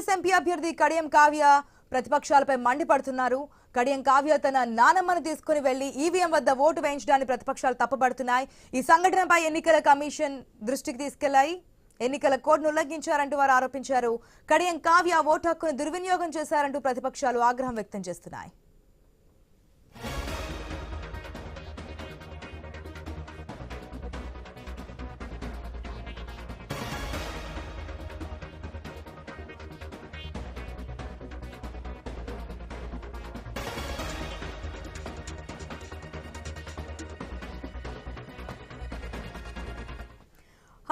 Congress MP అభ్యర్థి కడియం కావ్య ప్రతిపక్షాలపై మండిపడుతున్నారు. కడియం కావ్య తన నానమ్మను తీసుకుని వెళ్లి ఈవీఎం వద్ద ఓటు వేయించడానికి ప్రతిపక్షాలు తప్పుపడుతున్నాయి. ఈ సంఘటనపై ఎన్నికల కమిషన్ దృష్టికి తీసుకెళ్లాయి. ఎన్నికల కోడ్ను ఉల్లంఘించారంటూ వారు ఆరోపించారు. కడియం కావ్య ఓటు హక్కును దుర్వినియోగం చేశారంటూ ప్రతిపక్షాలు ఆగ్రహం వ్యక్తం చేస్తున్నాయి.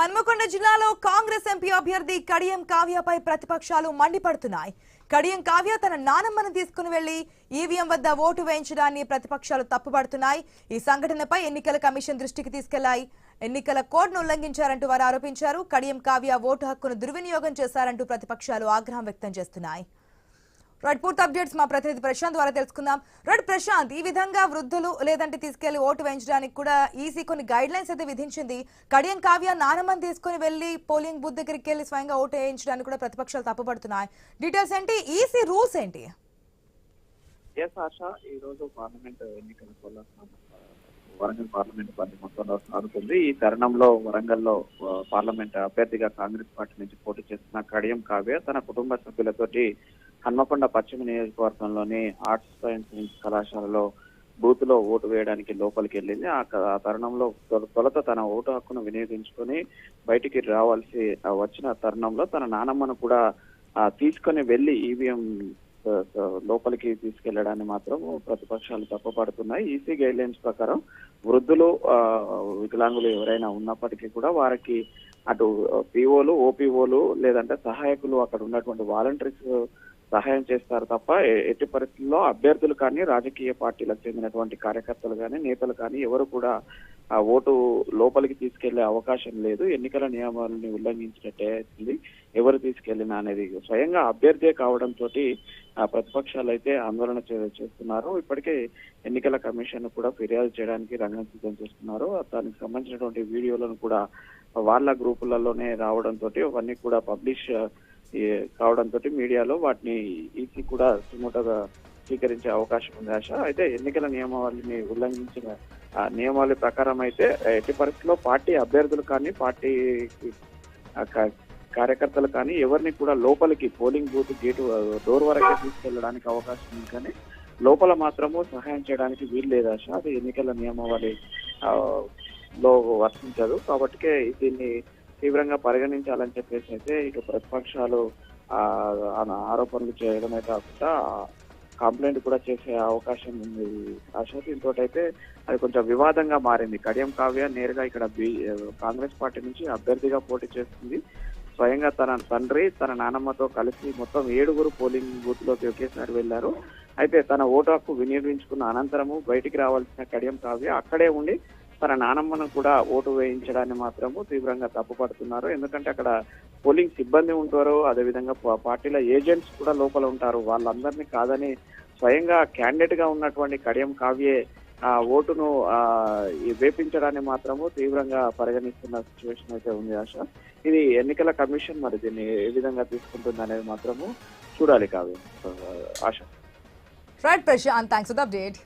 హన్మకొండ జిల్లాలో కాంగ్రెస్ ఎంపీ అభ్యర్థి కడియం కావ్యపై ప్రతిపక్షాలు మండిపడుతున్నాయి. కడియం కావ్య తన నానమ్మను తీసుకుని వెళ్లి ఈవీఎం వద్ద ఓటు వేయించడాన్ని ప్రతిపక్షాలు తప్పుపడుతున్నాయి. ఈ సంఘటనపై ఎన్నికల కమిషన్ దృష్టికి తీసుకెళ్లాయి. ఎన్నికల కోడ్ను ఉల్లంఘించారంటూ వారు ఆరోపించారు. కడియం కావ్య ఓటు హక్కును దుర్వినియోగం చేశారంటూ ప్రతిపక్షాలు ఆగ్రహం వ్యక్తం చేస్తున్నాయి. పూర్తి అప్డేట్స్ మా ప్రతినిధి ప్రశాంత్ ద్వారా తెలుసుకుందాం. ప్రశాంత్, ఈ విధంగా వృద్ధులు లేదంటే తీసుకెళ్లి ఓటు వేయించడానికి కూడా ఈసీ కొన్ని గైడ్ లైన్స్ అయితే విధించింది. కడియం కావ్య నానమ్మని తీసుకుని వెళ్లి పోలింగ్ బూత్ దగ్గరికి వెళ్లి స్వయంగా ఓటు వేయించడానికి కూడా ప్రతిపక్షాలు తప్పుపడుతున్నాయి. డీటెయిల్స్ ఏంటి, ఈసీ రూల్స్ ఏంటి? ఈ రోజు పార్లమెంట్ ఎన్నికల వరంగల్ పార్లమెంట్ పరిధి మొత్తంలో సాగుతుంది. ఈ తరుణంలో వరంగల్లో పార్లమెంట్ అభ్యర్థిగా కాంగ్రెస్ పార్టీ నుంచి పోటీ చేస్తున్న కడియం కావ్య తన కుటుంబ సభ్యులతోటి హన్మకొండ పశ్చిమ నియోజకవర్గంలోని ఆర్ట్స్ సైన్స్ కళాశాలలో బూత్ లో ఓటు వేయడానికి లోపలికి వెళ్ళింది. ఆ తరుణంలో తొలుత తన ఓటు హక్కును వినియోగించుకొని బయటికి రావాల్సి వచ్చిన తరుణంలో తన నానమ్మను కూడా తీసుకొని వెళ్లి ఈవీఎం లోపలికి తీసుకెళ్లడాన్ని మాత్రం ప్రతిపక్షాలు తప్పుపడుతున్నాయి. ఈసీ గైడ్ లైన్స్ ప్రకారం వృద్ధులు వికలాంగులు ఎవరైనా ఉన్నప్పటికీ కూడా వారికి అటు పీఓలు, ఓపీఓలు లేదంటే సహాయకులు అక్కడ ఉన్నటువంటి వాలంటీర్స్ సహాయం చేస్తారు తప్ప ఎట్టి పరిస్థితుల్లో అభ్యర్థులు కానీ, రాజకీయ పార్టీలకు చెందినటువంటి కార్యకర్తలు కానీ, నేతలు కానీ ఎవరు కూడా ఆ ఓటు లోపలికి తీసుకెళ్లే అవకాశం లేదు. ఎన్నికల నియమాలని ఉల్లంఘించినట్టే అవుతుంది ఎవరు తీసుకెళ్లినా అనేది. స్వయంగా అభ్యర్థే కావడంతో ప్రతిపక్షాలు అయితే ఆందోళన చేస్తున్నారు. ఇప్పటికే ఎన్నికల కమిషన్ కూడా ఫిర్యాదు చేయడానికి రంగం సిద్ధం చేస్తున్నారు. దానికి సంబంధించినటువంటి వీడియోలను కూడా వాళ్ళ గ్రూపులలోనే రావడంతో అవన్నీ కూడా పబ్లిష్ కావడంతో మీడియాలో వాటిని ఈసీ కూడా సుమోటోగా స్వీకరించే అవకాశం ఉంది ఆశ. అయితే ఎన్నికల నియమావళిని ఉల్లంఘించిన నియమావళి ప్రకారం అయితే ఎట్టి పరిస్థితుల్లో పార్టీ అభ్యర్థులు కానీ, పార్టీ కార్యకర్తలు కానీ ఎవరిని కూడా లోపలికి పోలింగ్ బూత్ గేటు డోర్ వరకే తీసుకెళ్లడానికి అవకాశం ఉంది, కానీ లోపల మాత్రము సహాయం చేయడానికి వీలు లేదు ఆశ. అది ఎన్నికల నియమావళి లో వర్తించదు. కాబట్టికే దీన్ని తీవ్రంగా పరిగణించాలని చెప్పేసి అయితే ఇటు ప్రతిపక్షాలు ఆరోపణలు చేయడమే కాకుండా కంప్లైంట్ కూడా చేసే అవకాశం ఉంది ఆశ. దీంతో అయితే అది కొంచెం వివాదంగా మారింది. కడియం కావ్య నేరుగా ఇక్కడ కాంగ్రెస్ పార్టీ నుంచి అభ్యర్థిగా పోటీ చేస్తుంది. స్వయంగా తన తండ్రి, తన నానమ్మతో కలిసి మొత్తం 7 పోలింగ్ బూత్ లోకి ఒకేసారి వెళ్లారు. అయితే తన ఓటు హక్కు వినియోగించుకున్న అనంతరము బయటికి రావాల్సిన కడియం కావ్య అక్కడే ఉండి తన నానమ్మను కూడా ఓటు వేయించడాన్ని మాత్రము తీవ్రంగా తప్పుపడుతున్నారు. ఎందుకంటే అక్కడ పోలింగ్ సిబ్బంది ఉంటారు, అదేవిధంగా పార్టీల ఏజెంట్స్ కూడా లోపల ఉంటారు. వాళ్ళందరినీ కాదని స్వయంగా క్యాండిడేట్ గా ఉన్నటువంటి కడియం కావ్యే ఓటును వేపించడాన్ని మాత్రము తీవ్రంగా పరిగణిస్తున్న సిచ్యువేషన్ అయితే ఉంది ఆశ. ఇది ఎన్నికల కమిషన్ మరి దీన్ని ఏ విధంగా తీసుకుంటుంది అనేది మాత్రము చూడాలి Kavya Asha. Prashant, thanks for the update.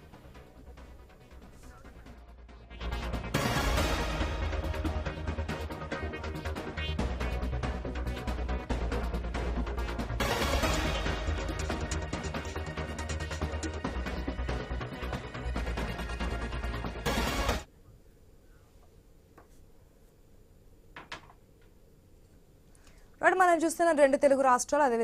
మనం చూస్తున్న 2 తెలుగు రాష్ట్రాలు